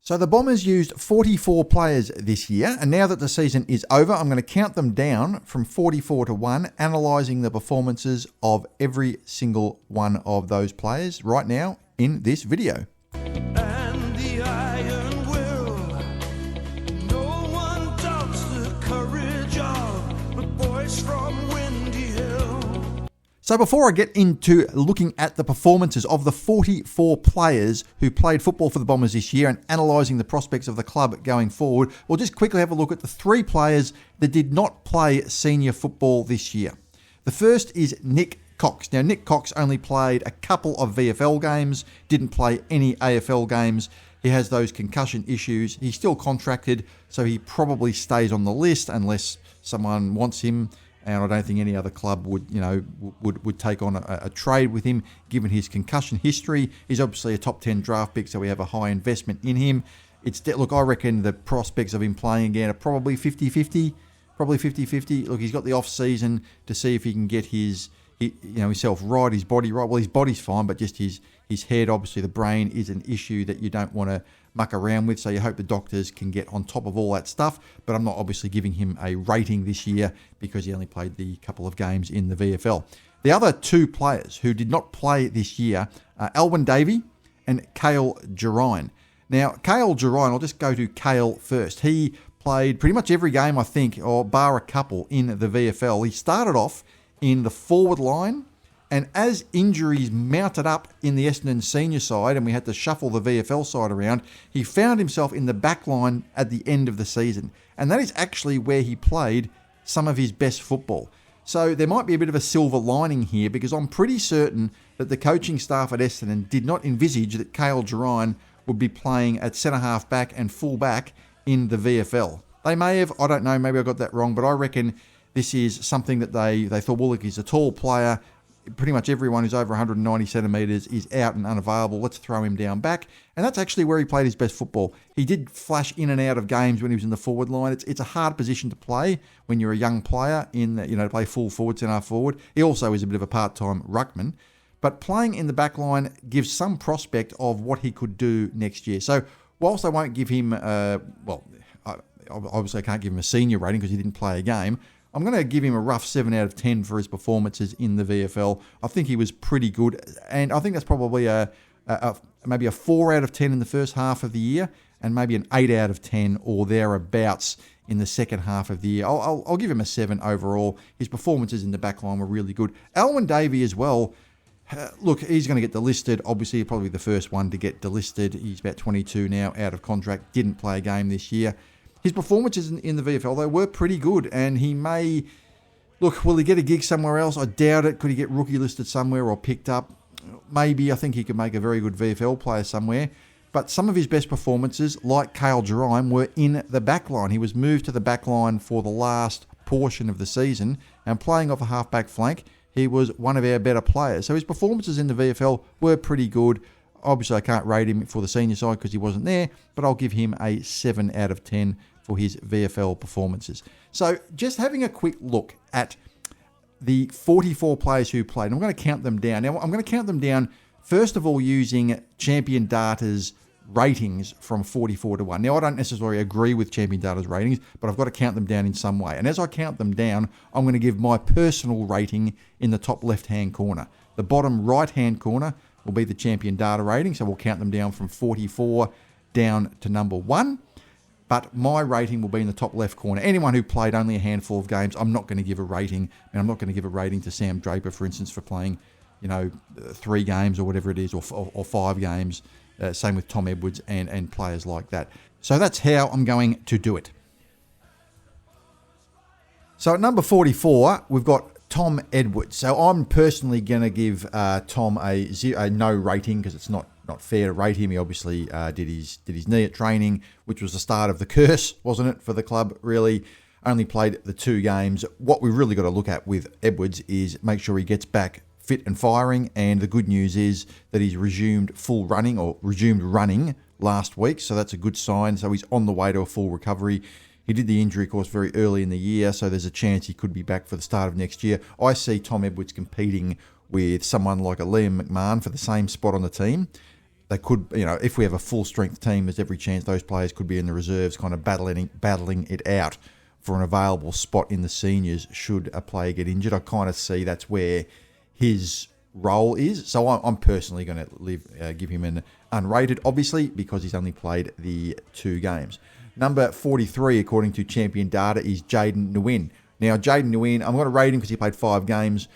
So the Bombers used 44 players this year, and now that the season is over, I'm going to count them down from 44 to 1, analysing the performances of every single one of those players right now in this video. And the iron will, no one doubts the courage of the boys from Windy Hill. So before I get into looking at the performances of the 44 players who played football for the Bombers this year and analysing the prospects of the club going forward, we'll just quickly have a look at the 3 players that did not play senior football this year. The first is Nick Cox. Now, Nick Cox only played a couple of VFL games, didn't play any AFL games. He has those concussion issues. He's still contracted, so he probably stays on the list unless someone wants him. And I don't think any other club would take on a trade with him, given his concussion history. He's obviously a top 10 draft pick, so we have a high investment in him. Look, I reckon the prospects of him playing again are probably 50-50. Probably 50-50. Look, he's got the off-season to see if he can get himself right, his body right. Well, his body's fine, but just his head, obviously the brain is an issue that you don't want to muck around with, so you hope the doctors can get on top of all that stuff. But I'm not obviously giving him a rating this year because he only played the couple of games in the VFL. The other 2 players who did not play this year are Alwyn Davey and Cale Girine. Now, Cale Girine, I'll just go to Cale first. He played pretty much every game, I think, or bar a couple in the VFL. He started off in the forward line, and as injuries mounted up in the Essendon senior side and we had to shuffle the VFL side around, he found himself in the back line at the end of the season. And that is actually where he played some of his best football. So there might be a bit of a silver lining here, because I'm pretty certain that the coaching staff at Essendon did not envisage that Cale Girine would be playing at centre-half back and full-back in the VFL. They may have, I don't know, maybe I got that wrong, but I reckon this is something that they thought, well, look, he's a tall player. Pretty much everyone who's over 190 centimetres is out and unavailable. Let's throw him down back. And that's actually where he played his best football. He did flash in and out of games when he was in the forward line. It's a hard position to play when you're a young player to play full forward, centre forward. He also is a bit of a part-time ruckman. But playing in the back line gives some prospect of what he could do next year. So whilst I won't give him, obviously I can't give him a senior rating because he didn't play a game, I'm going to give him a rough 7 out of 10 for his performances in the VFL. I think he was pretty good, and I think that's probably maybe a 4 out of 10 in the first half of the year, and maybe an 8 out of 10 or thereabouts in the second half of the year. I'll give him a 7 overall. His performances in the back line were really good. Alwyn Davey as well. Look, he's going to get delisted. Obviously, probably the first one to get delisted. He's about 22 now, out of contract. Didn't play a game this year. His performances in the VFL, though, were pretty good, and he may... Look, will he get a gig somewhere else? I doubt it. Could he get rookie listed somewhere or picked up? Maybe. I think he could make a very good VFL player somewhere. But some of his best performances, like Cale Girine, were in the back line. He was moved to the back line for the last portion of the season, and playing off a half-back flank, he was one of our better players. So his performances in the VFL were pretty good. Obviously, I can't rate him for the senior side because he wasn't there, but I'll give him a 7 out of 10 for his VFL performances. So just having a quick look at the 44 players who played. I'm going to count them down. Now, I'm going to count them down, first of all, using Champion Data's ratings from 44 to 1. Now, I don't necessarily agree with Champion Data's ratings, but I've got to count them down in some way. And as I count them down, I'm going to give my personal rating in the top left-hand corner. The bottom right-hand corner will be the Champion Data rating, so we'll count them down from 44 down to number 1. But my rating will be in the top left corner. Anyone who played only a handful of games, I'm not going to give a rating. And I'm not going to give a rating to Sam Draper, for instance, for playing, 3 games or whatever it is, or 5 games. Same with Tom Edwards and players like that. So that's how I'm going to do it. So at number 44, we've got Tom Edwards. So I'm personally going to give Tom a no rating because it's not fair to rate him. He obviously did his knee at training, which was the start of the curse, wasn't it, for the club, really. Only played the 2 games. What we've really got to look at with Edwards is make sure he gets back fit and firing, and the good news is that he's resumed running last week, so that's a good sign. So he's on the way to a full recovery. He did the injury, of course, very early in the year, so there's a chance he could be back for the start of next year. I see Tom Edwards competing with someone like a Liam McMahon for the same spot on the team. they could, if we have a full strength team, there's every chance those players could be in the reserves, kind of battling it out for an available spot in the seniors should a player get injured. I kind of see that's where his role is. So I'm personally going to give him an unrated, obviously, because he's only played the 2 games. Number 43, according to Champion Data, is Jaden Nguyen. Now, Jaden Nguyen, I'm going to rate him because he played 5 games,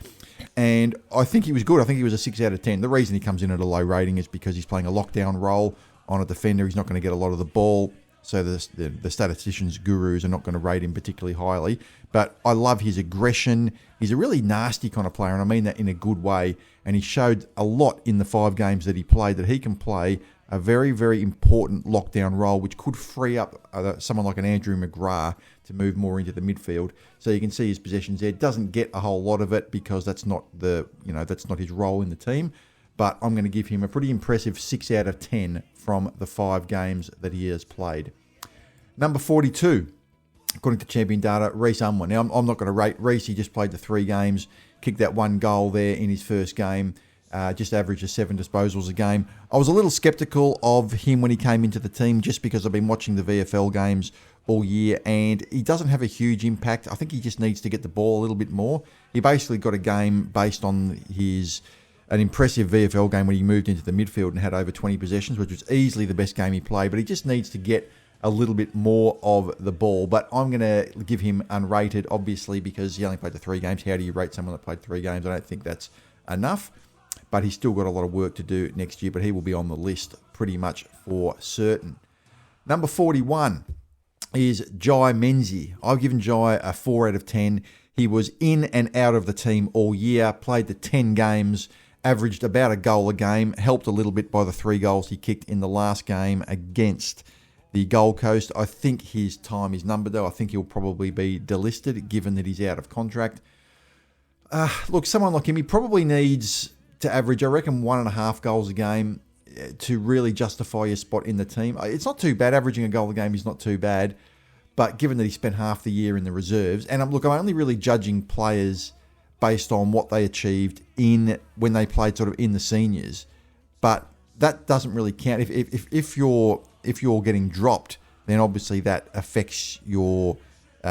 and I think he was good. I think he was a 6 out of 10. The reason he comes in at a low rating is because he's playing a lockdown role on a defender. He's not going to get a lot of the ball, so the statisticians, gurus, are not going to rate him particularly highly. But I love his aggression. He's a really nasty kind of player, and I mean that in a good way. And he showed a lot in the 5 games that he played that he can play a very, very important lockdown role, which could free up someone like an Andrew McGrath to move more into the midfield. So you can see his possessions there. Doesn't get a whole lot of it because that's not his role in the team. But I'm going to give him a pretty impressive 6 out of 10 from the 5 games that he has played. Number 42, according to Champion Data, Reece Unwin. Now, I'm not going to rate Reece. He just played the 3 games, kicked that 1 goal there in his first game, just averaged 7 disposals a game. I was a little sceptical of him when he came into the team just because I've been watching the VFL games all year, and he doesn't have a huge impact. I think he just needs to get the ball a little bit more. He basically got a game based on an impressive VFL game when he moved into the midfield and had over 20 possessions, which was easily the best game he played, but he just needs to get a little bit more of the ball. But I'm going to give him unrated, obviously, because he only played the 3 games. How do you rate someone that played 3 games? I don't think that's enough, but he's still got a lot of work to do next year, but he will be on the list pretty much for certain. Number 41 is Jai Menzie. I've given Jai a 4 out of 10. He was in and out of the team all year, played the 10 games, averaged about a goal a game, helped a little bit by the 3 goals he kicked in the last game against the Gold Coast. I think his time is numbered, though. I think he'll probably be delisted, given that he's out of contract. Look, someone like him, he probably needs to average, I reckon, 1.5 goals a game to really justify your spot in the team. It's not too bad. Averaging a goal a game is not too bad. But given that he spent half the year in the reserves, and I'm only really judging players based on what they achieved when they played sort of in the seniors. But that doesn't really count. If you're getting dropped, then obviously that affects your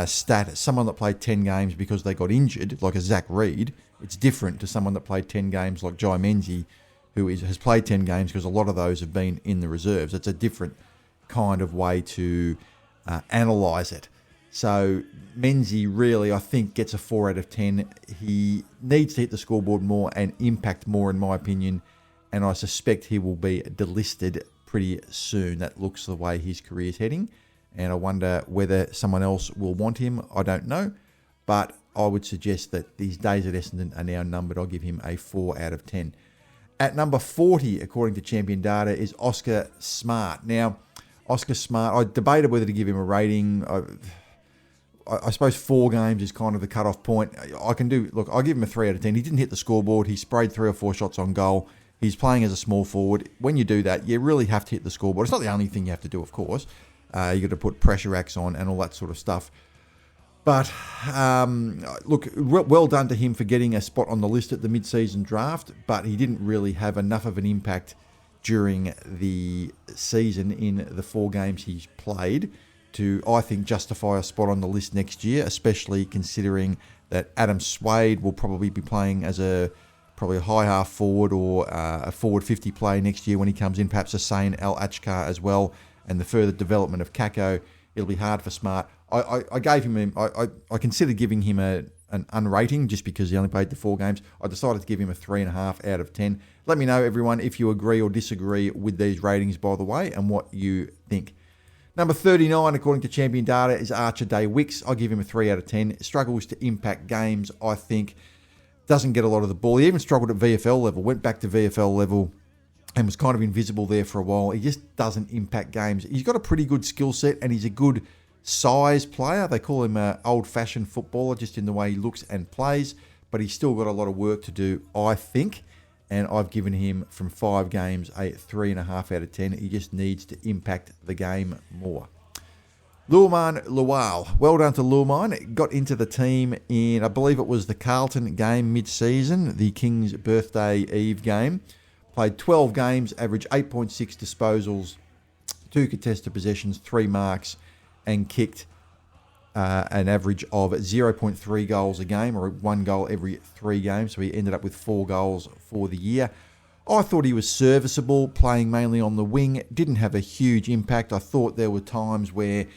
status. Someone that played 10 games because they got injured, like a Zach Reed, it's different to someone that played 10 games like Jai Menzie, who has played 10 games because a lot of those have been in the reserves. It's a different kind of way to analyse it. So Menzie really, I think, gets a 4 out of 10. He needs to hit the scoreboard more and impact more, in my opinion, and I suspect he will be delisted pretty soon. That looks the way his career's heading, and I wonder whether someone else will want him. I don't know, but I would suggest that these days at Essendon are now numbered. I'll give him a 4 out of 10. At number 40, according to Champion Data, is Oscar Smart. Now, Oscar Smart, I debated whether to give him a rating. I suppose 4 games is kind of the cut-off point. I'll give him a 3 out of 10. He didn't hit the scoreboard. He sprayed 3 or 4 shots on goal. He's playing as a small forward. When you do that, you really have to hit the scoreboard. It's not the only thing you have to do, of course. You got to put pressure acts on and all that sort of stuff. But look, well done to him for getting a spot on the list at the mid-season draft, but he didn't really have enough of an impact during the season in the 4 games he's played to, I think, justify a spot on the list next year, especially considering that Adam Swade will probably be playing as probably a high half forward or a forward 50 play next year when he comes in, perhaps Hussein El Achkar as well, and the further development of Kako. It'll be hard for Smart. I gave him, I considered giving him an unrating just because he only played the 4 games. I decided to give him a 3.5 out of 10. Let me know, everyone, if you agree or disagree with these ratings, by the way, and what you think. Number 39, according to Champion Data, is Archer Day Wicks. I give him a 3 out of 10. Struggles to impact games, I think. Doesn't get a lot of the ball. He even struggled at VFL level, went back to VFL level and was kind of invisible there for a while. He just doesn't impact games. He's got a pretty good skill set and he's a good size player. They call him an old-fashioned footballer just in the way he looks and plays, but he's still got a lot of work to do, I think. And I've given him, from 5 games, a 3.5 out of 10. He just needs to impact the game more. Luaman Lual. Well done to Luaman. Got into the team in, I believe it was the Carlton game mid-season, the King's Birthday Eve game. Played 12 games, averaged 8.6 disposals, 2 contested possessions, 3 marks, and kicked an average of 0.3 goals a game, or 1 goal every 3 games. So he ended up with 4 goals for the year. I thought he was serviceable, playing mainly on the wing. Didn't have a huge impact. I thought there were times where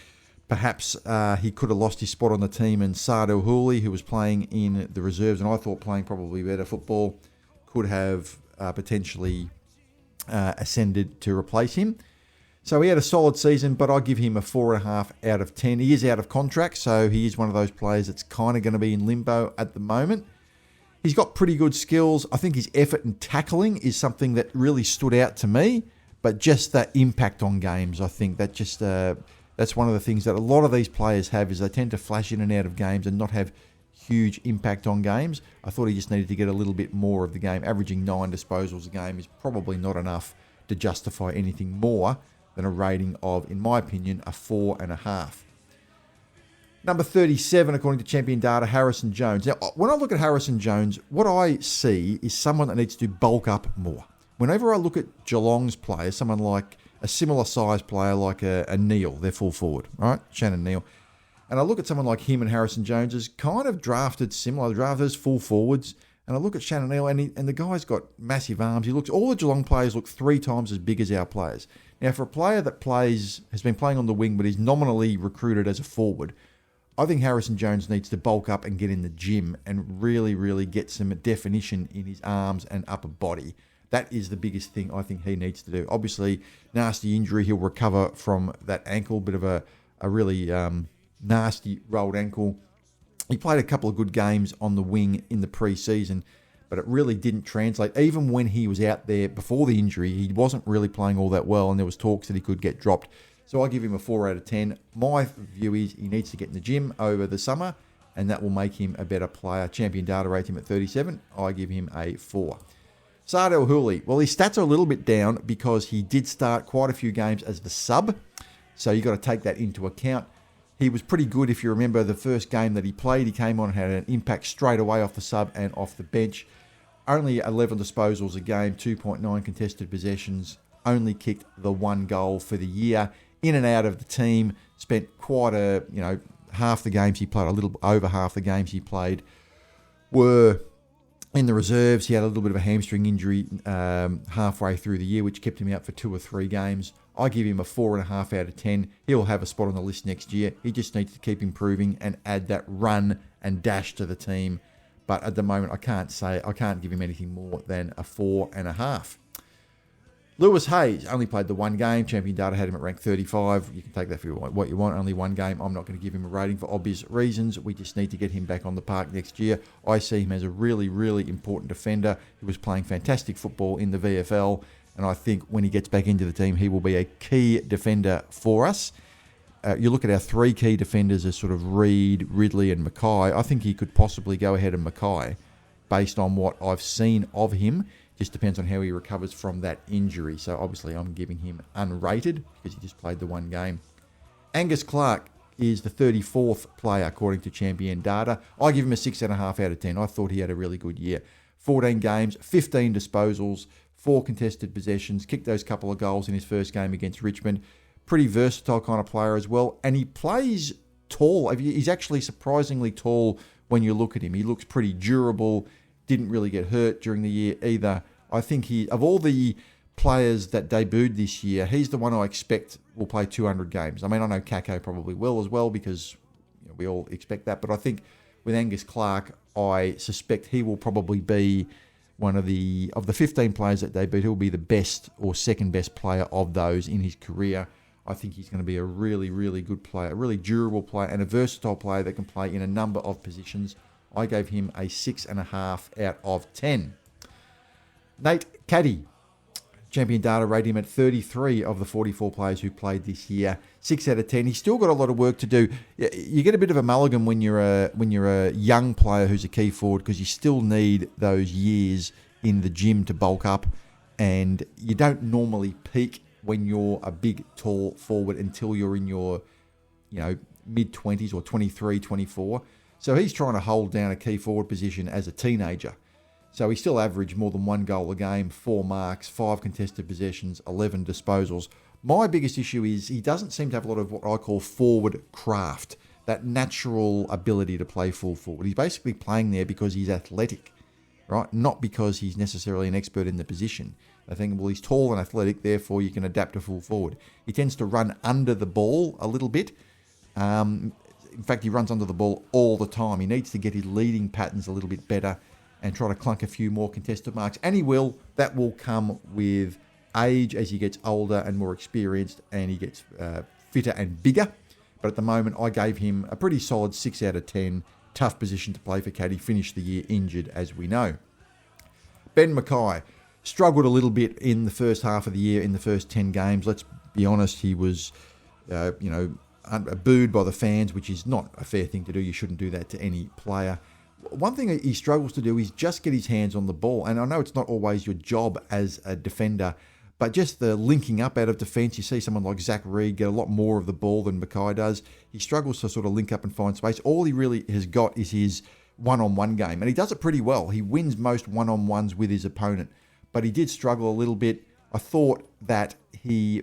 perhaps he could have lost his spot on the team, and Sardar Hooley, who was playing in the reserves, and I thought playing probably better football, could have potentially ascended to replace him. So he had a solid season, but I'll give him a 4.5 out of 10. He is out of contract, so he is one of those players that's kind of going to be in limbo at the moment. He's got pretty good skills. I think his effort and tackling is something that really stood out to me, but just that impact on games, I think that just that's one of the things that a lot of these players have, is they tend to flash in and out of games and not have huge impact on games. I thought he just needed to get a little bit more of the game. Averaging 9 disposals a game is probably not enough to justify anything more than a rating of, in my opinion, a 4.5. Number 37, according to Champion Data, Harrison Jones. Now, when I look at Harrison Jones, what I see is someone that needs to bulk up more. Whenever I look at Geelong's players, someone like a similar size player like a Neil, their full forward, right? Shannon Neil. And I look at someone like him and Harrison Jones as kind of drafted similar, drafted as full forwards. And I look at Shannon Neil, and the guy's got massive arms. All the Geelong players look 3 times as big as our players. Now, for a player that has been playing on the wing but is nominally recruited as a forward, I think Harrison Jones needs to bulk up and get in the gym and really, really get some definition in his arms and upper body. That is the biggest thing I think he needs to do. Obviously, nasty injury. He'll recover from that ankle, bit of a really nasty rolled ankle. He played a couple of good games on the wing in the pre-season, but it really didn't translate. Even when he was out there before the injury, he wasn't really playing all that well, and there was talks that he could get dropped. So I give him a 4 out of 10. My view is he needs to get in the gym over the summer, and that will make him a better player. Champion Data rates him at 37. I give him a 4. Sardar Hooley. Well, his stats are a little bit down because he did start quite a few games as the sub, so you've got to take that into account. He was pretty good. If you remember the first game that he played, he came on and had an impact straight away off the sub and off the bench. Only 11 disposals a game, 2.9 contested possessions, only kicked the 1 goal for the year. In and out of the team, spent quite half the games he played, a little over half the games he played were in the reserves. He had a little bit of a hamstring injury halfway through the year, which kept him out for 2 or 3 games. I give him a 4.5 out of 10. He'll have a spot on the list next year. He just needs to keep improving and add that run and dash to the team. But at the moment, I can't give him anything more than a 4.5. Lewis Hayes only played the 1 game. Champion Data had him at rank 35. You can take that for what you want. Only 1 game. I'm not going to give him a rating for obvious reasons. We just need to get him back on the park next year. I see him as a really, really important defender who was playing fantastic football in the VFL. And I think when he gets back into the team, he will be a key defender for us. You look at our 3 key defenders as sort of Reid, Ridley and Mackay. I think he could possibly go ahead of Mackay based on what I've seen of him. Just depends on how he recovers from that injury. So obviously I'm giving him unrated because he just played the 1 game. Angus Clark is the 34th player according to Champion Data. I give him a 6.5 out of 10. I thought he had a really good year. 14 games, 15 disposals, 4 contested possessions, kicked those couple of goals in his first game against Richmond. Pretty versatile kind of player as well. And he plays tall. He's actually surprisingly tall when you look at him. He looks pretty durable. Didn't really get hurt during the year either. I think of all the players that debuted this year, he's the one I expect will play 200 games. I mean, I know Kako probably will as well because we all expect that. But I think with Angus Clark, I suspect he will probably be one of the 15 players that debuted, he'll be the best or second best player of those in his career. I think he's going to be a really, really good player, a really durable player and a versatile player that can play in a number of positions. I gave him a 6.5 out of 10. Nate Caddy. Champion Data rate him at 33 of the 44 players who played this year. 6 out of 10. He's still got a lot of work to do. You get a bit of a mulligan when you're a young player who's a key forward because you still need those years in the gym to bulk up, and you don't normally peak when you're a big, tall forward until you're in your, mid-20s or 23, 24. So he's trying to hold down a key forward position as a teenager. So he still averaged more than 1 goal a game, 4 marks, 5 contested possessions, 11 disposals. My biggest issue is he doesn't seem to have a lot of what I call forward craft, that natural ability to play full forward. He's basically playing there because he's athletic, right? Not because he's necessarily an expert in the position. They think, well, he's tall and athletic, therefore you can adapt to full forward. He tends to run under the ball a little bit. In fact, he runs under the ball all the time. He needs to get his leading patterns a little bit better and try to clunk a few more contested marks. And he will. That will come with age as he gets older and more experienced and he gets fitter and bigger. But at the moment, I gave him a pretty solid 6 out of 10. Tough position to play for Caddy. Finished the year injured, as we know. Ben Mackay struggled a little bit in the first half of the year in the first 10 games. Let's be honest, he was, booed by the fans, which is not a fair thing to do. You shouldn't do that to any player. One thing he struggles to do is just get his hands on the ball. And I know it's not always your job as a defender, but just the linking up out of defence, you see someone like Zach Reed get a lot more of the ball than Mackay does. He struggles to sort of link up and find space. All he really has got is his one-on-one game, and he does it pretty well. He wins most one-on-ones with his opponent, but he did struggle a little bit. I thought that he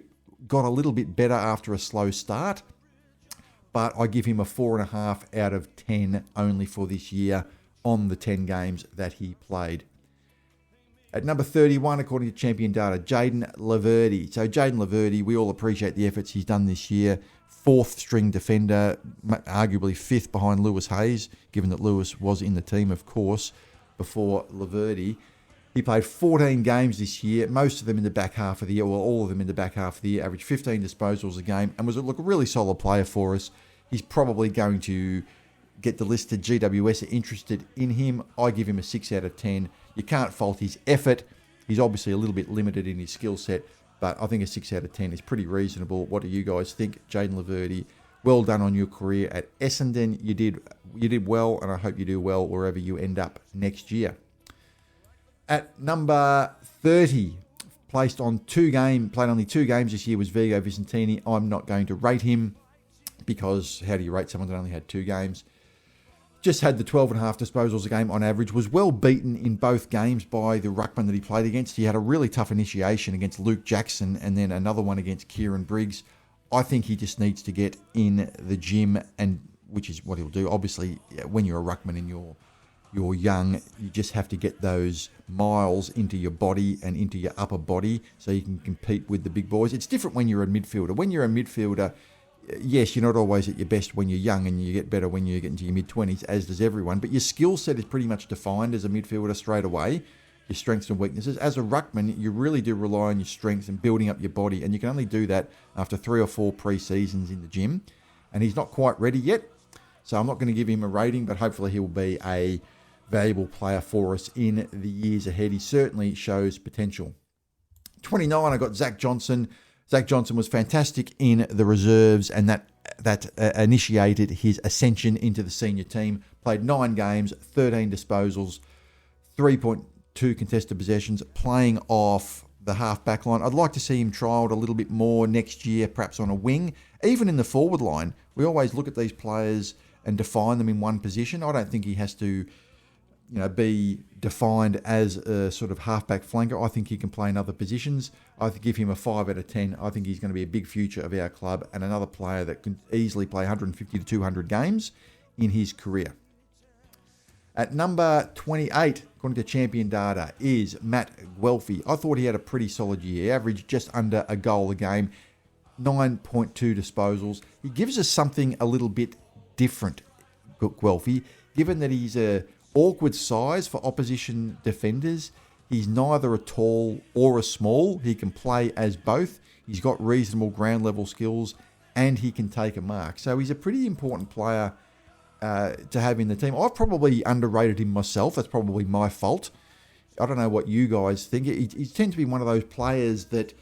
got a little bit better after a slow start, but I give him a 4.5 out of 10 only for this year on the 10 games that he played. At number 31, according to Champion Data, Jayden Laverde. So Jayden Laverde, we all appreciate the efforts he's done this year. 4th string defender, arguably 5th behind Lewis Hayes, given that Lewis was in the team, of course, before Laverde. He played 14 games this year, most of them in the back half of the year, well, all of them in the back half of the year, averaged 15 disposals a game, and was a really solid player for us. He's probably going to get the listed GWS are interested in him. I give him a 6 out of 10. You can't fault his effort. He's obviously a little bit limited in his skill set, but I think a 6 out of 10 is pretty reasonable. What do you guys think? Jayden Laverde, well done on your career at Essendon. You did well, and I hope you do well wherever you end up next year. At number 30, played only 2 games this year, was Vigo Vicentini. I'm not going to rate him because how do you rate someone that only had 2 games? Just had the 12.5 disposals a game on average, was well beaten in both games by the ruckman that he played against. He had a really tough initiation against Luke Jackson and then another one against Kieran Briggs. I think he just needs to get in the gym, and which is what he'll do. Obviously, when you're a ruckman and you're young, you just have to get those miles into your body and into your upper body so you can compete with the big boys. It's different when you're a midfielder. When you're a midfielder, yes, you're not always at your best when you're young, and you get better when you get into your mid-20s, as does everyone. But your skill set is pretty much defined as a midfielder straight away, your strengths and weaknesses. As a ruckman, you really do rely on your strengths and building up your body, and you can only do that after 3 or 4 pre-seasons in the gym. And he's not quite ready yet, so I'm not going to give him a rating, but hopefully he will be a valuable player for us in the years ahead. He certainly shows potential. 29, I got Zach Johnson. Zach Johnson was fantastic in the reserves, and that initiated his ascension into the senior team. Played 9 games, 13 disposals, 3.2 contested possessions, playing off the half-back line. I'd like to see him trialled a little bit more next year, perhaps on a wing. Even in the forward line, we always look at these players and define them in one position. I don't think he has to be defined as a sort of halfback flanker. I think he can play in other positions. I give him a 5 out of 10. I think he's going to be a big future of our club and another player that can easily play 150 to 200 games in his career. At number 28, according to Champion Data, is Matt Guelfi. I thought he had a pretty solid year. He averaged just under a goal a game, 9.2 disposals. He gives us something a little bit different, Guelfi, given that he's a awkward size for opposition defenders. He's neither a tall or a small. He can play as both. He's got reasonable ground level skills, and he can take a mark. So he's a pretty important player to have in the team. I've probably underrated him myself. That's probably my fault. I don't know what you guys think. He tends to be one of those players that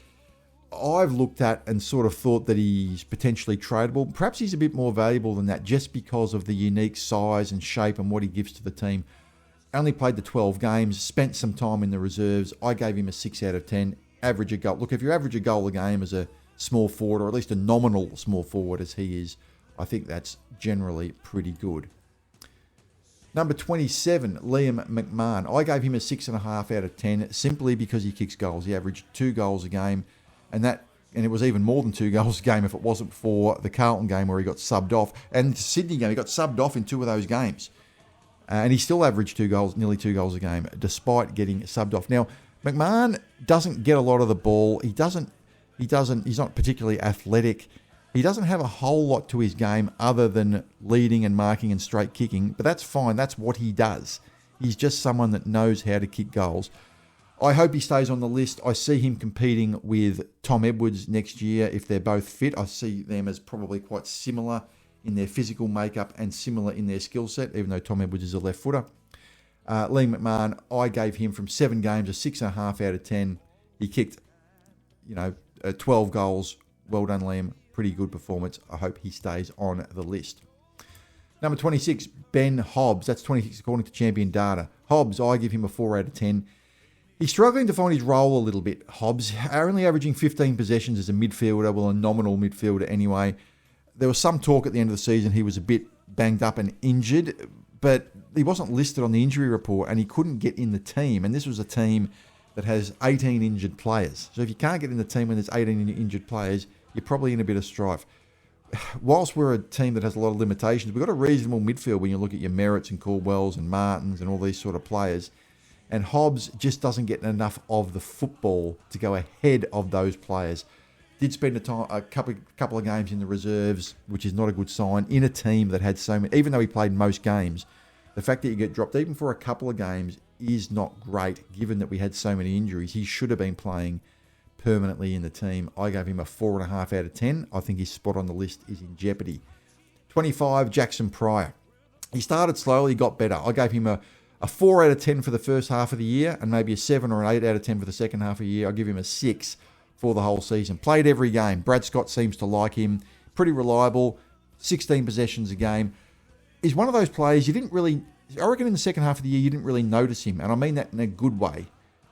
I've looked at and sort of thought that he's potentially tradable. Perhaps he's a bit more valuable than that just because of the unique size and shape and what he gives to the team. Only played the 12 games, spent some time in the reserves. I gave him a 6 out of 10. Average a goal. Look, if you average a goal a game as a small forward, or at least a nominal small forward as he is, I think that's generally pretty good. Number 27, Liam McMahon. I gave him a 6.5 out of 10 simply because he kicks goals. He averaged 2 goals a game, and it was even more than 2 goals a game if it wasn't for the Carlton game where he got subbed off. And the Sydney game, he got subbed off in 2 of those games. And he still averaged 2 goals, nearly 2 goals a game, despite getting subbed off. Now, McMahon doesn't get a lot of the ball. He's not particularly athletic. He doesn't have a whole lot to his game other than leading and marking and straight kicking, but that's fine. That's what he does. He's just someone that knows how to kick goals. I hope he stays on the list. I see him competing with Tom Edwards next year if they're both fit. I see them as probably quite similar in their physical makeup and similar in their skill set, even though Tom Edwards is a left footer. Liam McMahon, I gave him from 7 games a 6.5 out of 10. He kicked, 12 goals. Well done, Liam. Pretty good performance. I hope he stays on the list. Number 26, Ben Hobbs. That's 26 according to Champion Data. Hobbs, I give him a 4 out of 10. He's struggling to find his role a little bit, Hobbs. Only averaging 15 possessions as a midfielder, well, a nominal midfielder anyway. There was some talk at the end of the season he was a bit banged up and injured, but he wasn't listed on the injury report and he couldn't get in the team. And this was a team that has 18 injured players. So if you can't get in the team when there's 18 injured players, you're probably in a bit of strife. Whilst we're a team that has a lot of limitations, we've got a reasonable midfield when you look at your Merritts and Caldwells and Martins and all these sort of players. And Hobbs just doesn't get enough of the football to go ahead of those players. Did spend a couple of games in the reserves, which is not a good sign, in a team that had so many, even though he played most games. The fact that you get dropped even for a couple of games is not great, given that we had so many injuries. He should have been playing permanently in the team. I gave him a 4.5 out of 10. I think his spot on the list is in jeopardy. 25, Jackson Pryor. He started slowly, got better. I gave him a 4 out of 10 for the first half of the year and maybe a 7 or an 8 out of 10 for the second half of the year. I'll give him a 6 for the whole season. Played every game. Brad Scott seems to like him. Pretty reliable. 16 possessions a game. He's one of those players I reckon in the second half of the year you didn't really notice him. And I mean that in a good way.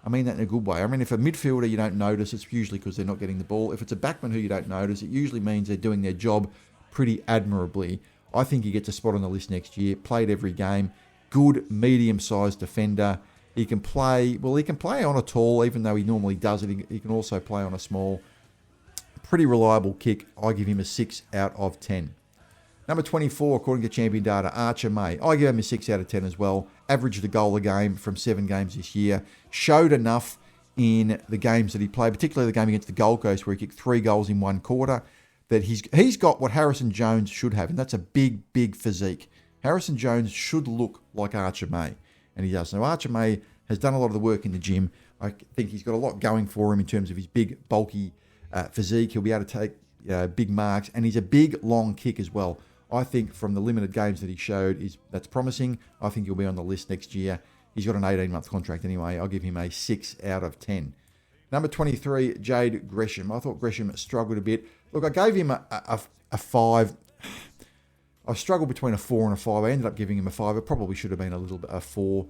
I mean if a midfielder you don't notice, it's usually because they're not getting the ball. If it's a backman who you don't notice, it usually means they're doing their job pretty admirably. I think he gets a spot on the list next year. Played every game. Good medium-sized defender. He can play on a tall, even though he normally does it. He can also play on a small. Pretty reliable kick. I give him a 6 out of 10. Number 24, according to Champion Data, Archer May. I give him a 6 out of 10 as well. Averaged a goal a game from 7 games this year. Showed enough in the games that he played, particularly the game against the Gold Coast where he kicked 3 goals in 1 quarter, that he's got what Harrison Jones should have, and that's a big, big physique. Harrison Jones should look like Archer May, and he does. Now, Archer May has done a lot of the work in the gym. I think he's got a lot going for him in terms of his big, bulky physique. He'll be able to take big marks, and he's a big, long kick as well. I think from the limited games that he showed, that's promising. I think he'll be on the list next year. He's got an 18-month contract anyway. I'll give him a 6 out of 10. Number 23, Jade Gresham. I thought Gresham struggled a bit. Look, I gave him a 5. I struggled between a 4 and a 5. I ended up giving him a 5. It probably should have been a 4.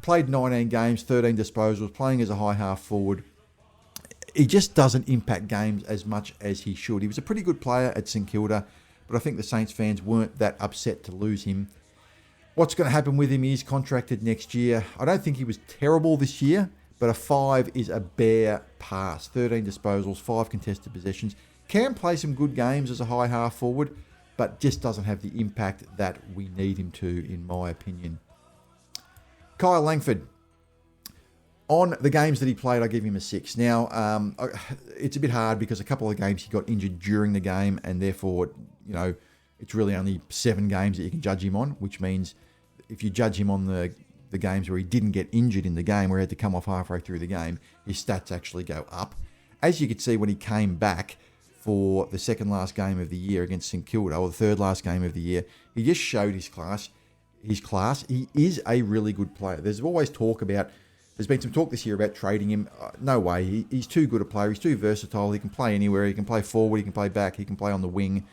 Played 19 games, 13 disposals, playing as a high half forward. He just doesn't impact games as much as he should. He was a pretty good player at St Kilda, but I think the Saints fans weren't that upset to lose him. What's going to happen with him? He's contracted next year. I don't think he was terrible this year, but a 5 is a bare pass. 13 disposals, 5 contested possessions. Can play some good games as a high half forward, but just doesn't have the impact that we need him to, in my opinion. Kyle Langford. On the games that he played, I give him a 6. Now, it's a bit hard because a couple of games he got injured during the game, and therefore, it's really only 7 games that you can judge him on, which means if you judge him on the games where he didn't get injured in the game, where he had to come off halfway through the game, his stats actually go up. As you could see when he came back for the second last game of the year against St Kilda, or the third last game of the year, he just showed his class. He is a really good player. There's been some talk this year about trading him. No way. He's too good a player. He's too versatile. He can play anywhere. He can play forward. He can play back. He can play on the wing.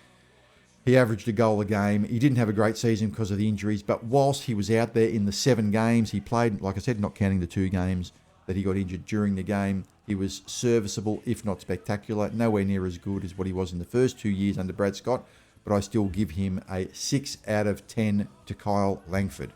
He averaged a goal a game. He didn't have a great season because of the injuries, but whilst he was out there in the 7 games he played, like I said, not counting the 2 games that he got injured during the game, he was serviceable, if not spectacular. Nowhere near as good as what he was in the first 2 years under Brad Scott, but I still give him a 6 out of 10 to Kyle Langford.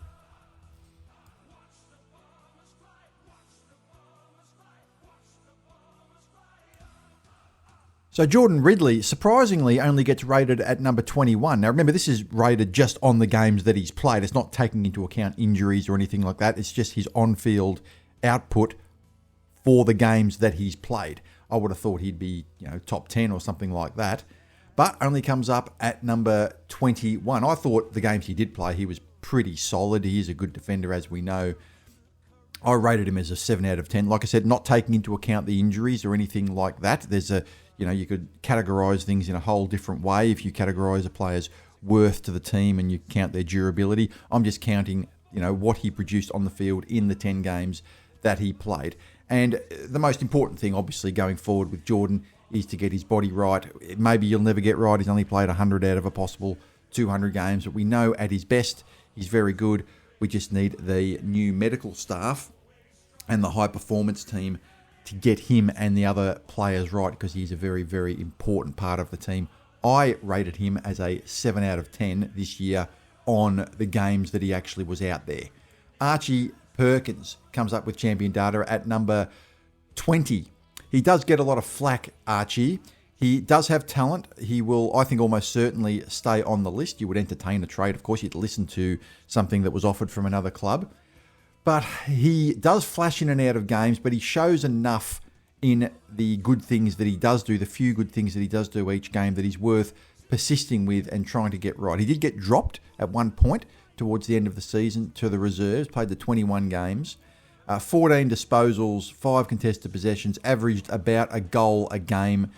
So Jordan Ridley, surprisingly, only gets rated at number 21. Now, remember, this is rated just on the games that he's played. It's not taking into account injuries or anything like that. It's just his on-field output for the games that he's played. I would have thought he'd be, top 10 or something like that, but only comes up at number 21. I thought the games he did play, he was pretty solid. He is a good defender, as we know. I rated him as a 7 out of 10. Like I said, not taking into account the injuries or anything like that. There's you could categorise things in a whole different way if you categorise a player's worth to the team and you count their durability. I'm just counting, what he produced on the field in the 10 games that he played. And the most important thing, obviously, going forward with Jordan is to get his body right. Maybe you'll never get right. He's only played 100 out of a possible 200 games, but we know at his best, he's very good. We just need the new medical staff and the high performance team to get him and the other players right, because he's a very, very important part of the team. I rated him as a 7 out of 10 this year on the games that he actually was out there. Archie Perkins comes up with champion data at number 20. He does get a lot of flack, Archie. He does have talent. He will, I think, almost certainly stay on the list. You would entertain a trade. Of course, you'd listen to something that was offered from another club. But he does flash in and out of games, but he shows enough in the good things that he does do, the few good things that he does do each game, that he's worth persisting with and trying to get right. He did get dropped at one point towards the end of the season to the reserves, played the 21 games, 14 disposals, 5 contested possessions, averaged about a goal a game.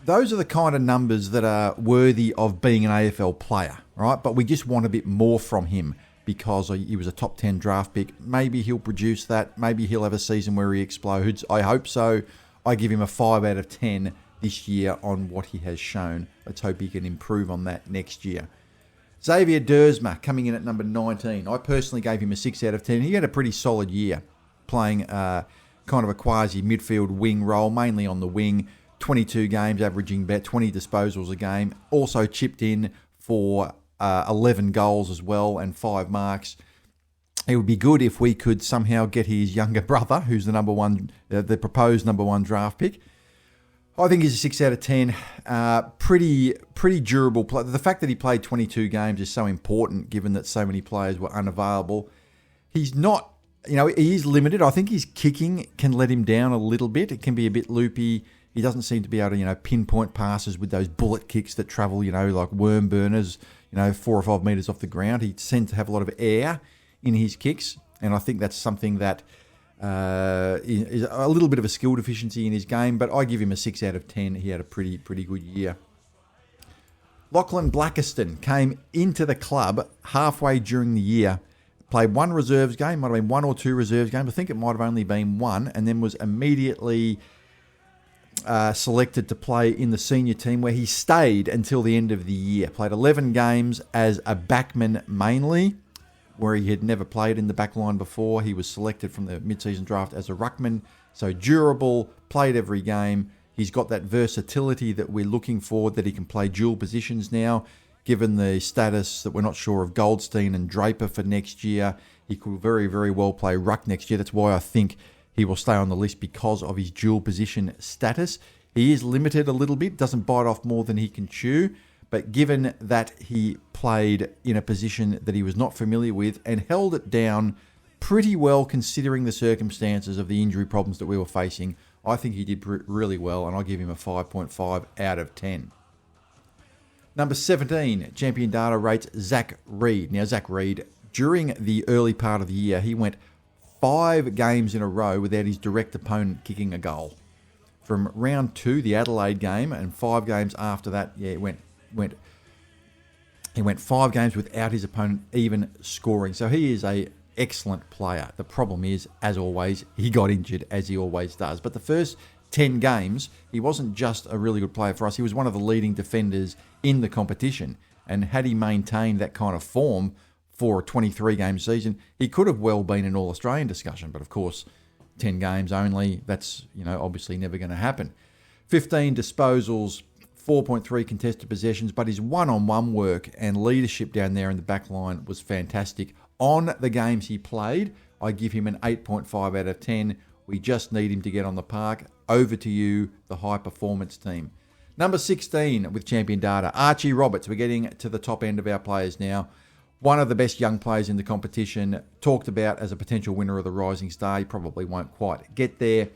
Those are the kind of numbers that are worthy of being an AFL player, right? But we just want a bit more from him, because he was a top 10 draft pick. Maybe he'll produce that. Maybe he'll have a season where he explodes. I hope so. I give him a 5 out of 10 this year on what he has shown. Let's hope he can improve on that next year. Xavier Dersma coming in at number 19. I personally gave him a 6 out of 10. He had a pretty solid year playing kind of a quasi midfield wing role, mainly on the wing. 22 games, averaging about 20 disposals a game. Also chipped in for 11 goals as well and 5 marks. It would be good if we could somehow get his younger brother, who's the proposed number 1 draft pick. I think he's a 6 out of 10. Pretty durable player. The fact that he played 22 games is so important, given that so many players were unavailable. He's not, he is limited. I think his kicking can let him down a little bit. It can be a bit loopy. He doesn't seem to be able to, pinpoint passes with those bullet kicks that travel, like worm burners, 4 or 5 metres off the ground. He seems to have a lot of air in his kicks, and I think that's something that is a little bit of a skill deficiency in his game, but I give him a 6 out of 10. He had a pretty good year. Lachlan Blackiston came into the club halfway during the year, played 1 reserves game, might have been 1 or 2 reserves games. I think it might have only been 1, and then was immediately selected to play in the senior team, where he stayed until the end of the year. Played 11 games as a backman mainly, where he had never played in the back line before. He was selected from the mid-season draft as a ruckman, so durable, played every game. He's got that versatility that we're looking for, that he can play dual positions now, given the status that we're not sure of Goldstein and Draper for next year. He could very, very well play ruck next year. That's why I think he will stay on the list, because of his dual position status. He is limited a little bit, doesn't bite off more than he can chew, but given that he played in a position that he was not familiar with and held it down pretty well considering the circumstances of the injury problems that we were facing, I think he did really well, and I'll give him a 5.5 out of 10. Number 17, champion data rates Zach Reed. Now, Zach Reed, during the early part of the year, he went 5 games in a row without his direct opponent kicking a goal. From round 2, the Adelaide game, and 5 games after that, he went 5 games without his opponent even scoring. So he is a excellent player. The problem is, as always, he got injured, as he always does. But the first 10 games, he wasn't just a really good player for us. He was one of the leading defenders in the competition. And had he maintained that kind of form for a 23-game season, he could have well been an All-Australian discussion. But of course, 10 games only, that's obviously never going to happen. 15 disposals, 4.3 contested possessions, but his one-on-one work and leadership down there in the back line was fantastic. On the games he played, I give him an 8.5 out of 10. We just need him to get on the park. Over to you, the high performance team. Number 16 with champion data, Archie Roberts. We're getting to the top end of our players now. One of the best young players in the competition, talked about as a potential winner of the Rising Star. He probably won't quite get there.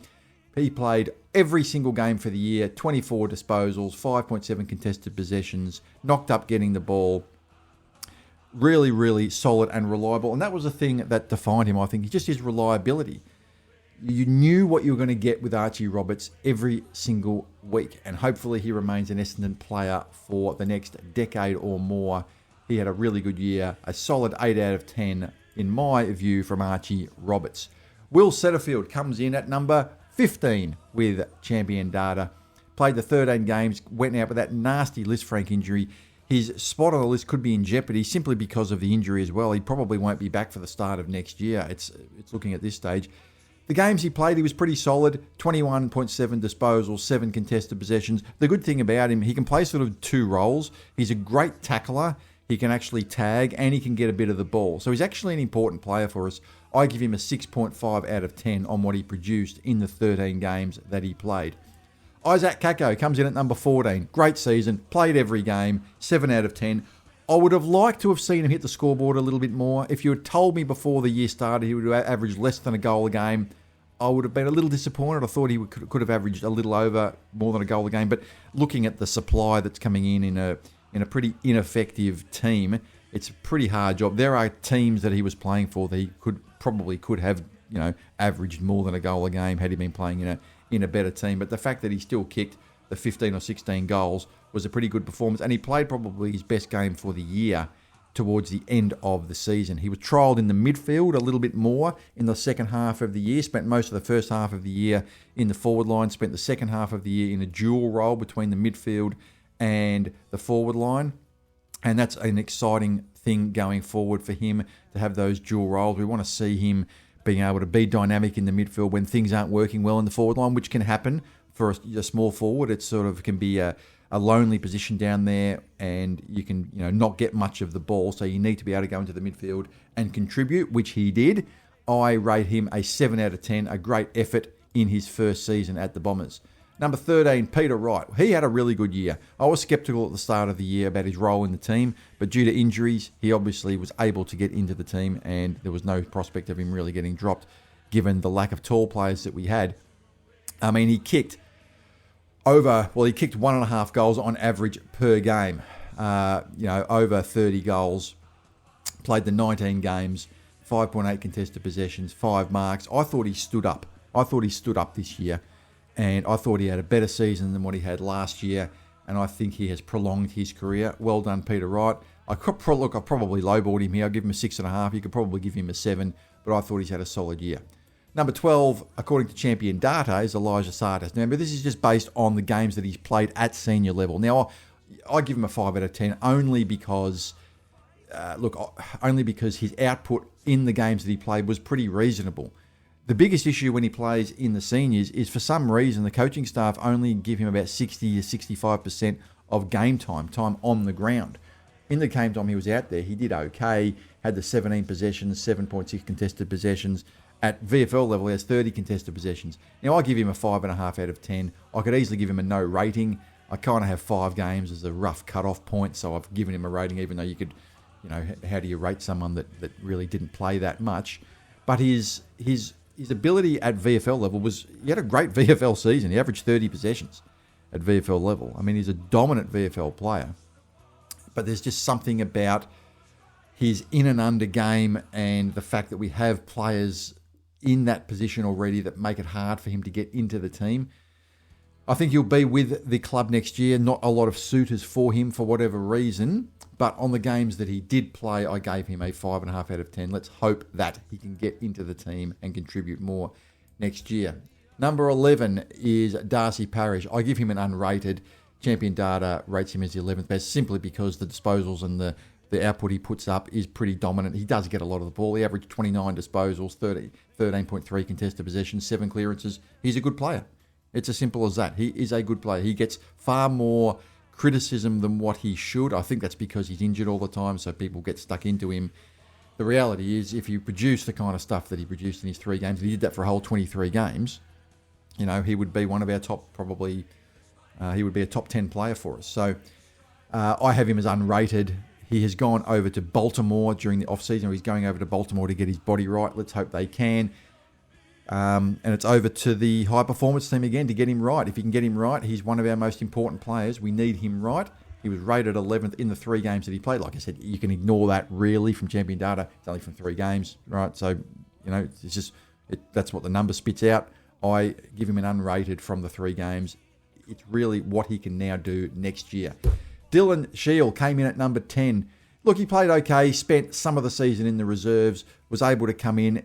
He played every single game for the year, 24 disposals, 5.7 contested possessions, knocked up getting the ball. Really, really solid and reliable. And that was the thing that defined him, I think. Just his reliability. You knew what you were going to get with Archie Roberts every single week. And hopefully he remains an Essendon player for the next decade or more. He had a really good year. A solid 8 out of 10, in my view, from Archie Roberts. Will Setterfield comes in at number 15 with champion data. Played the 13 games, went out with that nasty Liz Frank injury. His spot on the list could be in jeopardy simply because of the injury as well. He probably won't be back for the start of next year. It's looking at this stage. The games he played, he was pretty solid. 21.7 disposals, 7 contested possessions. The good thing about him, he can play sort of 2 roles. He's a great tackler. He can actually tag and he can get a bit of the ball. So he's actually an important player for us. I give him a 6.5 out of 10 on what he produced in the 13 games that he played. Isaac Kako comes in at number 14. Great season, played every game, 7 out of 10. I would have liked to have seen him hit the scoreboard a little bit more. If you had told me before the year started he would have averaged less than a goal a game, I would have been a little disappointed. I thought he could have averaged a little over more than a goal a game. But looking at the supply that's coming in a pretty ineffective team, it's a pretty hard job. There are teams that he was playing for that he probably could have averaged more than a goal a game had he been playing in a better team. But the fact that he still kicked the 15 or 16 goals was a pretty good performance. And he played probably his best game for the year towards the end of the season. He was trialled in the midfield a little bit more in the second half of the year, spent most of the first half of the year in the forward line, spent the second half of the year in a dual role between the midfield and the forward line. And that's an exciting thing going forward for him to have those dual roles. We want to see him being able to be dynamic in the midfield when things aren't working well in the forward line, which can happen for a small forward. It sort of can be a lonely position down there, and you can not get much of the ball. So you need to be able to go into the midfield and contribute, which he did. I rate him a 7 out of 10, a great effort in his first season at the Bombers. Number 13, Peter Wright. He had a really good year. I was sceptical at the start of the year about his role in the team, but due to injuries, he obviously was able to get into the team, and there was no prospect of him really getting dropped given the lack of tall players that we had. I mean, he kicked 1.5 goals on average per game. Over 30 goals. Played the 19 games, 5.8 contested possessions, 5 marks. I thought he stood up. This year. And I thought he had a better season than what he had last year. And I think he has prolonged his career. Well done, Peter Wright. I probably lowballed him here. I'll give him a 6.5. You could probably give him a 7. But I thought he's had a solid year. Number 12, according to champion data, is Elijah Sartas. Now, but this is just based on the games that he's played at senior level. Now, I give him a 5 out of 10 only because his output in the games that he played was pretty reasonable. The biggest issue when he plays in the seniors is for some reason the coaching staff only give him about 60 to 65% of game time on the ground. In the game time he was out there, he did okay, had the 17 possessions, 7.6 contested possessions. At VFL level, he has 30 contested possessions. Now, I give him a 5.5 out of 10. I could easily give him a no rating. I kind of have 5 games as a rough cut-off point, so I've given him a rating, even though you could, how do you rate someone that really didn't play that much? But his ability at VFL level he had a great VFL season. He averaged 30 possessions at VFL level. I mean, he's a dominant VFL player. But there's just something about his in and under game and the fact that we have players in that position already that make it hard for him to get into the team. I think he'll be with the club next year. Not a lot of suitors for him for whatever reason. But on the games that he did play, I gave him a 5.5 out of 10. Let's hope that he can get into the team and contribute more next year. Number 11 is Darcy Parish. I give him an unrated. Champion Data rates him as the 11th best simply because the disposals and the output he puts up is pretty dominant. He does get a lot of the ball. He averaged 29 disposals, 13.3 contested possessions, 7 clearances. He's a good player. It's as simple as that. He is a good player. He gets far more criticism than what he should. I think that's because he's injured all the time, so people get stuck into him. The reality is, if you produce the kind of stuff that he produced in his 3 games, and he did that for a whole 23 games, he would be one of our top probably He would be a top 10 player for us. So I have him as unrated. He has gone over to Baltimore during the off-season. He's going over to Baltimore to get his body right. Let's hope they can. And it's over to the high-performance team again to get him right. If you can get him right, he's one of our most important players. We need him right. He was rated 11th in the 3 games that he played. Like I said, you can ignore that really from champion data. It's only from 3 games, right? So, it's just that's what the number spits out. I give him an unrated from the 3 games. It's really what he can now do next year. Dylan Shield came in at number 10. Look, he played okay, spent some of the season in the reserves, was able to come in.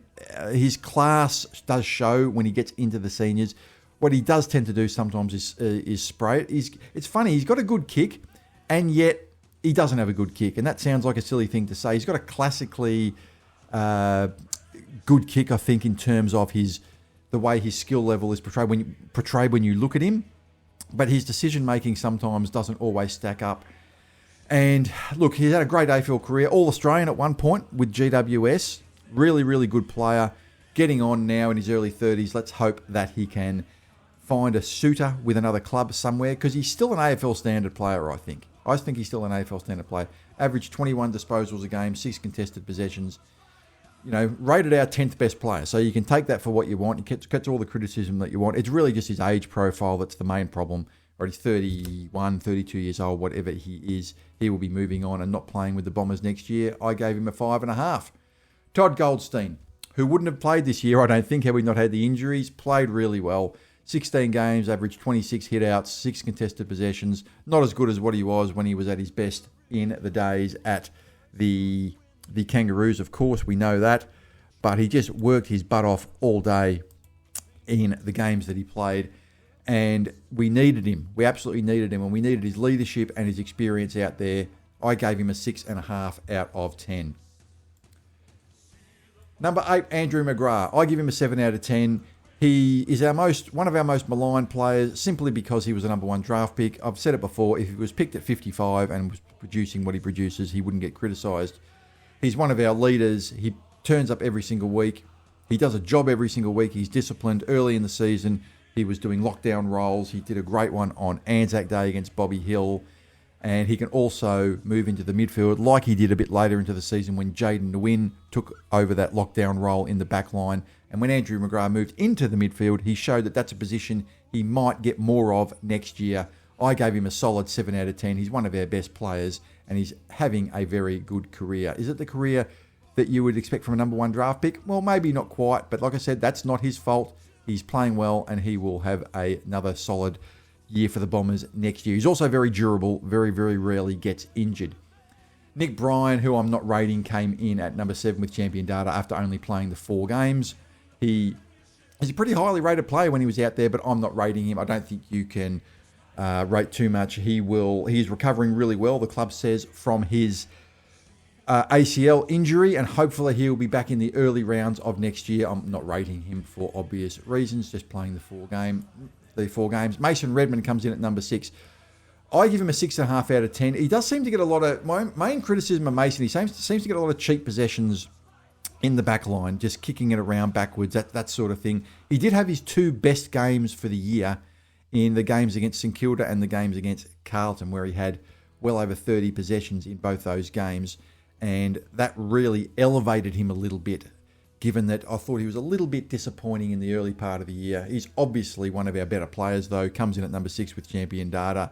His class does show when he gets into the seniors. What he does tend to do sometimes is spray it. It's funny, he's got a good kick, and yet he doesn't have a good kick. And that sounds like a silly thing to say. He's got a classically good kick, I think, in terms of the way his skill level is portrayed when you look at him. But his decision-making sometimes doesn't always stack up. And look, he's had a great AFL career, All-Australian at one point with GWS. Really, really good player. Getting on now in his early 30s. Let's hope that he can find a suitor with another club somewhere, because he's still an AFL standard player, I think. I think he's still an AFL standard player. Averaged 21 disposals a game, 6 contested possessions. Rated our 10th best player. So you can take that for what you want. He gets all the criticism that you want. It's really just his age profile that's the main problem. Or he's 31, 32 years old, whatever he is. He will be moving on and not playing with the Bombers next year. I gave him a 5.5. Todd Goldstein, who wouldn't have played this year, I don't think, had we not had the injuries, played really well. 16 games, averaged 26 hit-outs, 6 contested possessions. Not as good as what he was when he was at his best in the days at the Kangaroos, of course, we know that. But he just worked his butt off all day in the games that he played. And we needed him. We absolutely needed him. And we needed his leadership and his experience out there. I gave him a 6.5 out of 10. Number 8, Andrew McGrath. I give him a 7 out of 10. He is one of our most maligned players simply because he was a number 1 draft pick. I've said it before. If he was picked at 55 and was producing what he produces, he wouldn't get criticised. He's one of our leaders. He turns up every single week. He does a job every single week. He's disciplined. Early in the season, he was doing lockdown roles. He did a great one on Anzac Day against Bobby Hill. And he can also move into the midfield like he did a bit later into the season when Jaden Nguyen took over that lockdown role in the back line. And when Andrew McGrath moved into the midfield, he showed that that's a position he might get more of next year. I gave him a solid 7 out of 10. He's one of our best players, and he's having a very good career. Is it the career that you would expect from a number 1 draft pick? Well, maybe not quite, but like I said, that's not his fault. He's playing well, and he will have another solid year for the Bombers next year. He's also very durable, very, very rarely gets injured. Nick Bryan, who I'm not rating, came in at number 7 with champion data after only playing the 4 games. He's a pretty highly rated player when he was out there, but I'm not rating him. I don't think you can rate too much. He's recovering really well, the club says, from his ACL injury, and hopefully he'll be back in the early rounds of next year. I'm not rating him for obvious reasons, just playing the 4 games. Mason Redmond comes in at number 6. I give him a 6.5 out of 10. He does seem to get a lot of... My main criticism of Mason, he seems to get a lot of cheap possessions in the back line, just kicking it around backwards, that sort of thing. He did have his 2 best games for the year in the games against St Kilda and the games against Carlton, where he had well over 30 possessions in both those games. And that really elevated him a little bit, given that I thought he was a little bit disappointing in the early part of the year. He's obviously one of our better players, though. Comes in at number 6 with champion data.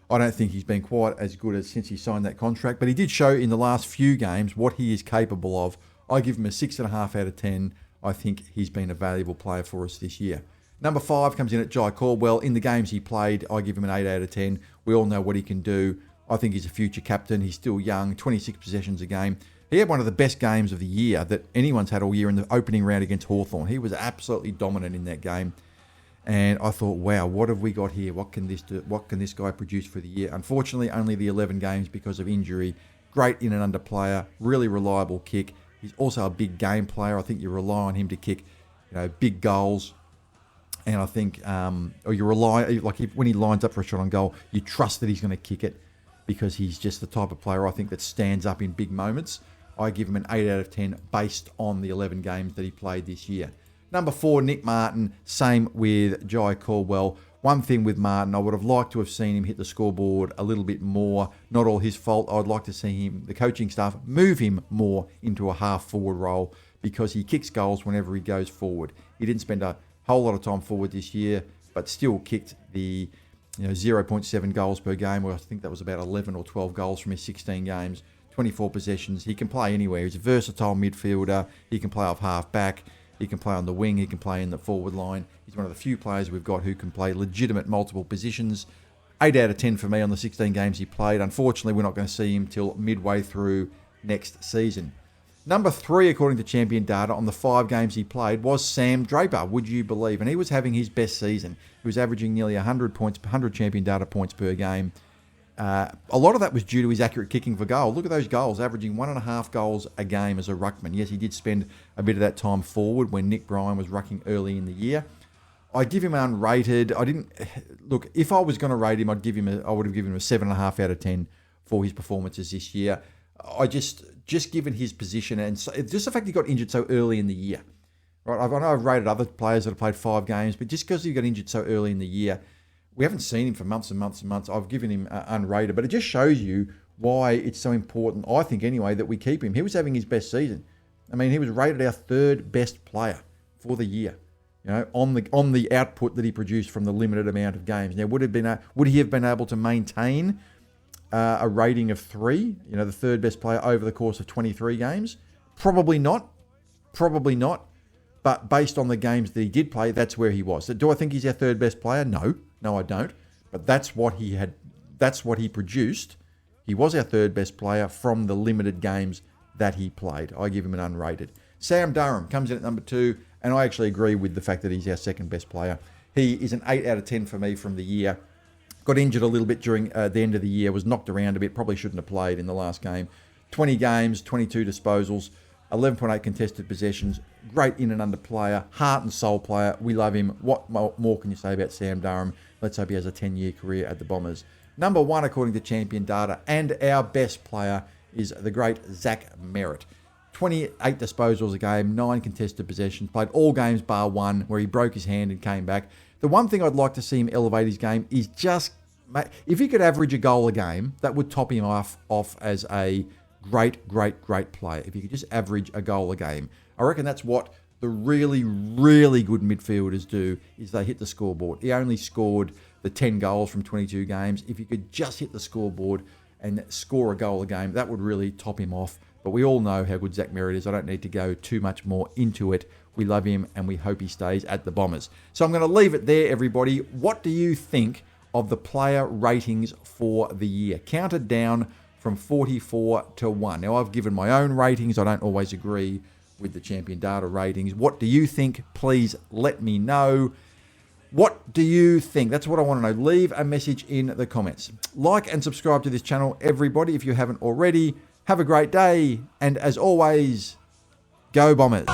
I don't think he's been quite as good as since he signed that contract, but he did show in the last few games what he is capable of. I give him a 6.5 out of 10. I think he's been a valuable player for us this year. Number 5 comes in at Jai Caldwell. In the games he played, I give him an 8 out of 10. We all know what he can do. I think he's a future captain. He's still young, 26 possessions a game. He had one of the best games of the year that anyone's had all year in the opening round against Hawthorn. He was absolutely dominant in that game. And I thought, wow, what have we got here? What can this do? What can this guy produce for the year? Unfortunately, only the 11 games because of injury. Great in and under player, really reliable kick. He's also a big game player. I think you rely on him to kick, big goals. And I think, or you rely, when he lines up for a shot on goal, you trust that he's going to kick it because he's just the type of player I think that stands up in big moments. I give him an 8 out of 10 based on the 11 games that he played this year. Number 4, Nick Martin, same with Jai Caldwell. One thing with Martin, I would have liked to have seen him hit the scoreboard a little bit more. Not all his fault. I'd like to see him, the coaching staff, move him more into a half-forward role because he kicks goals whenever he goes forward. He didn't spend a whole lot of time forward this year, but still kicked the 0.7 goals per game, or I think that was about 11 or 12 goals from his 16 games, 24 possessions. He can play anywhere. He's a versatile midfielder. He can play off half-back. He can play on the wing. He can play in the forward line. He's one of the few players we've got who can play legitimate multiple positions. 8 out of 10 for me on the 16 games he played. Unfortunately, we're not going to see him till midway through next season. Number 3, according to Champion Data, on the 5 games he played was Sam Draper, would you believe? And he was having his best season. He was averaging nearly 100 Champion Data points per game. A lot of that was due to his accurate kicking for goal. Look at those goals, averaging 1.5 goals a game as a ruckman. Yes, he did spend a bit of that time forward when Nick Bryan was rucking early in the year. I give him unrated. Look, if I was going to rate him, I would have given him a 7.5 out of 10 for his performances this year. I just given his position and just the fact he got injured so early in the year. Right, I know I've rated other players that have played 5 games, but just because he got injured so early in the year, we haven't seen him for months and months and months. I've given him unrated, but it just shows you why it's so important, I think anyway, that we keep him. He was having his best season. I mean, he was rated our 3rd best player for the year, on the output that he produced from the limited amount of games. Now, would he have been able to maintain a rating of 3, the 3rd best player over the course of 23 games? Probably not. But based on the games that he did play, that's where he was. So do I think he's our 3rd best player? No, I don't. But that's what he had. That's what he produced. He was our 3rd best player from the limited games that he played. I give him an unrated. Sam Durham comes in at number 2, and I actually agree with the fact that he's our 2nd best player. He is an 8 out of 10 for me from the year. Got injured a little bit during the end of the year, was knocked around a bit, probably shouldn't have played in the last game. 20 games, 22 disposals, 11.8 contested possessions, great in and under player, heart and soul player. We love him. What more can you say about Sam Durham? Let's hope he has a 10-year career at the Bombers. Number 1, according to Champion Data, and our best player is the great Zach Merritt. 28 disposals a game, 9 contested possessions, played all games bar 1 where he broke his hand and came back. The one thing I'd like to see him elevate his game is just, if he could average a goal a game, that would top him off as a great player. If he could just average a goal a game. I reckon that's what the really, really good midfielders do, is they hit the scoreboard. He only scored the 10 goals from 22 games. If he could just hit the scoreboard and score a goal a game, that would really top him off. But we all know how good Zach Merritt is. I don't need to go too much more into it. We love him and we hope he stays at the Bombers. So I'm going to leave it there, everybody. What do you think of the player ratings for the year? Counted down from 44 to 1. Now, I've given my own ratings. I don't always agree with the Champion Data ratings. What do you think? Please let me know. What do you think? That's what I want to know. Leave a message in the comments. Like and subscribe to this channel, everybody, if you haven't already. Have a great day. And as always, go Bombers.